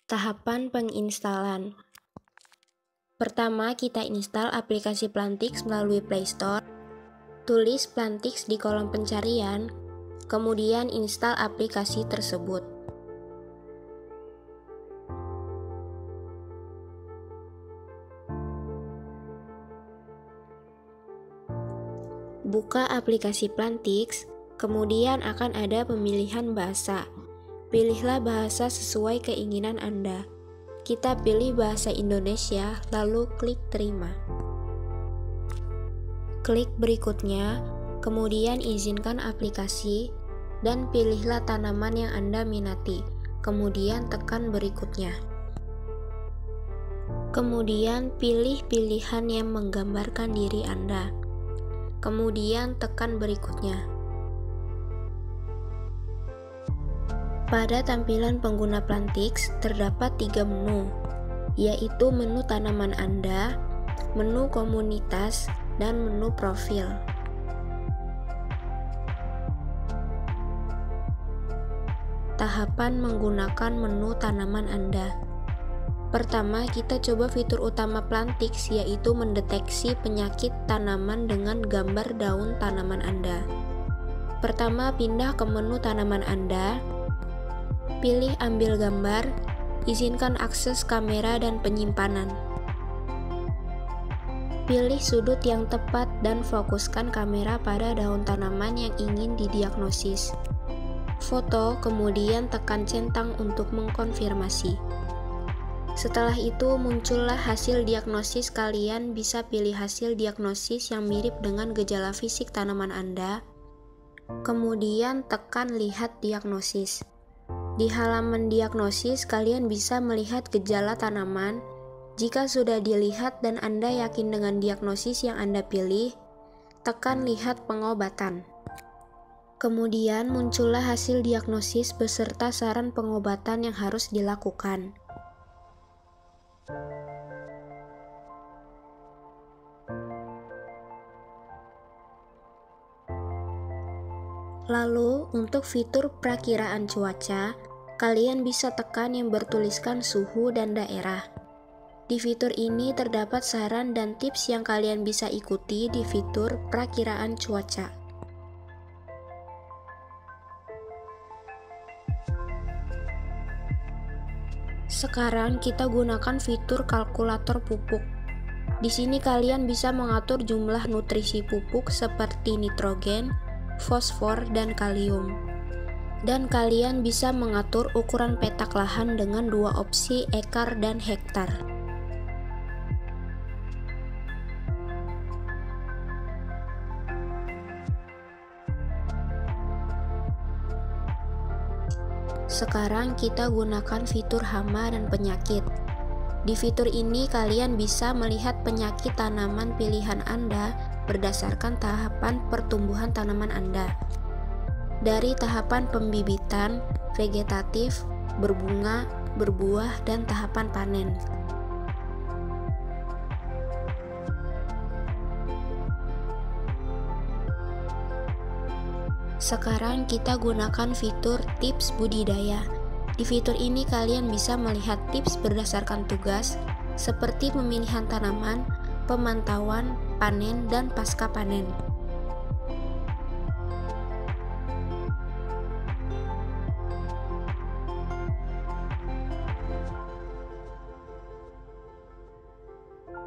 Tahapan penginstalan. Pertama, kita install aplikasi Plantix melalui Play Store. Tulis Plantix di kolom pencarian, kemudian install aplikasi tersebut. Buka aplikasi Plantix, kemudian akan ada pemilihan bahasa. Pilihlah bahasa sesuai keinginan Anda. Kita pilih bahasa Indonesia, lalu klik terima. Klik berikutnya, kemudian izinkan aplikasi, dan pilihlah tanaman yang Anda minati. Kemudian tekan berikutnya. Kemudian pilih pilihan yang menggambarkan diri Anda. Kemudian tekan berikutnya. Pada tampilan pengguna Plantix terdapat 3 menu, yaitu menu tanaman Anda, menu komunitas, dan menu profil. Tahapan menggunakan menu tanaman Anda. Pertama, kita coba fitur utama Plantix, yaitu mendeteksi penyakit tanaman dengan gambar daun tanaman Anda. Pertama, pindah ke menu tanaman Anda. Pilih ambil gambar, izinkan akses kamera dan penyimpanan. Pilih sudut yang tepat dan fokuskan kamera pada daun tanaman yang ingin didiagnosis. Foto, kemudian tekan centang untuk mengkonfirmasi. Setelah itu muncullah hasil diagnosis. Kalian bisa pilih hasil diagnosis yang mirip dengan gejala fisik tanaman Anda. Kemudian tekan lihat diagnosis. Di halaman diagnosis, kalian bisa melihat gejala tanaman. Jika sudah dilihat dan Anda yakin dengan diagnosis yang Anda pilih, tekan lihat pengobatan. Kemudian muncullah hasil diagnosis beserta saran pengobatan yang harus dilakukan. Lalu, untuk fitur perakiraan cuaca, kalian bisa tekan yang bertuliskan suhu dan daerah. Di fitur ini terdapat saran dan tips yang kalian bisa ikuti di fitur perakiraan cuaca. Sekarang kita gunakan fitur kalkulator pupuk. Di sini kalian bisa mengatur jumlah nutrisi pupuk seperti nitrogen, fosfor, dan kalium. Dan kalian bisa mengatur ukuran petak lahan dengan 2 opsi ekar dan hektar. Sekarang kita gunakan fitur hama dan penyakit. Di fitur ini kalian bisa melihat penyakit tanaman pilihan Anda berdasarkan tahapan pertumbuhan tanaman Anda. Dari tahapan pembibitan, vegetatif, berbunga, berbuah, dan tahapan panen. Sekarang kita gunakan fitur tips budidaya. Di fitur ini kalian bisa melihat tips berdasarkan tugas, seperti pemilihan tanaman, pemantauan, panen, dan pasca panen.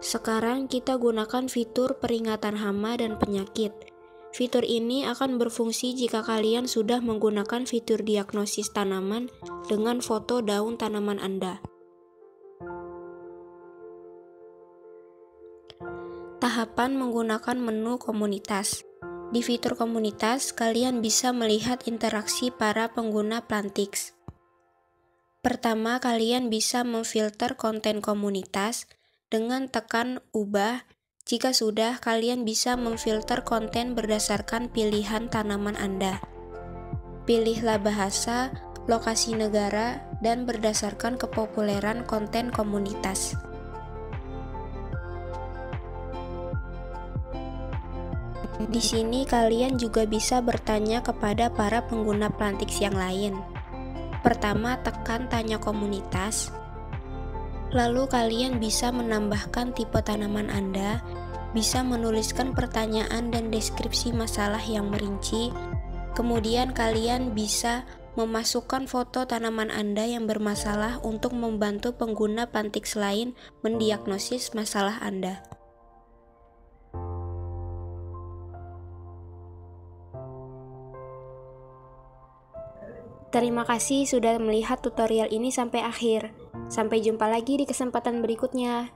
Sekarang kita gunakan fitur peringatan hama dan penyakit. Fitur ini akan berfungsi jika kalian sudah menggunakan fitur diagnosis tanaman dengan foto daun tanaman Anda. Tahapan menggunakan menu komunitas. Di fitur komunitas, kalian bisa melihat interaksi para pengguna Plantix. Pertama, kalian bisa memfilter konten komunitas dengan tekan ubah. Jika sudah, kalian bisa memfilter konten berdasarkan pilihan tanaman Anda. Pilihlah bahasa, lokasi negara, dan berdasarkan kepopuleran konten komunitas. Di sini kalian juga bisa bertanya kepada para pengguna Plantix yang lain. Pertama, tekan tanya komunitas, Lalu kalian bisa menambahkan tipe tanaman Anda, bisa menuliskan pertanyaan dan deskripsi masalah yang merinci. Kemudian kalian bisa memasukkan foto tanaman Anda yang bermasalah untuk membantu pengguna Pantix lain mendiagnosis masalah Anda. Terima kasih sudah melihat tutorial ini sampai akhir. Sampai jumpa lagi di kesempatan berikutnya.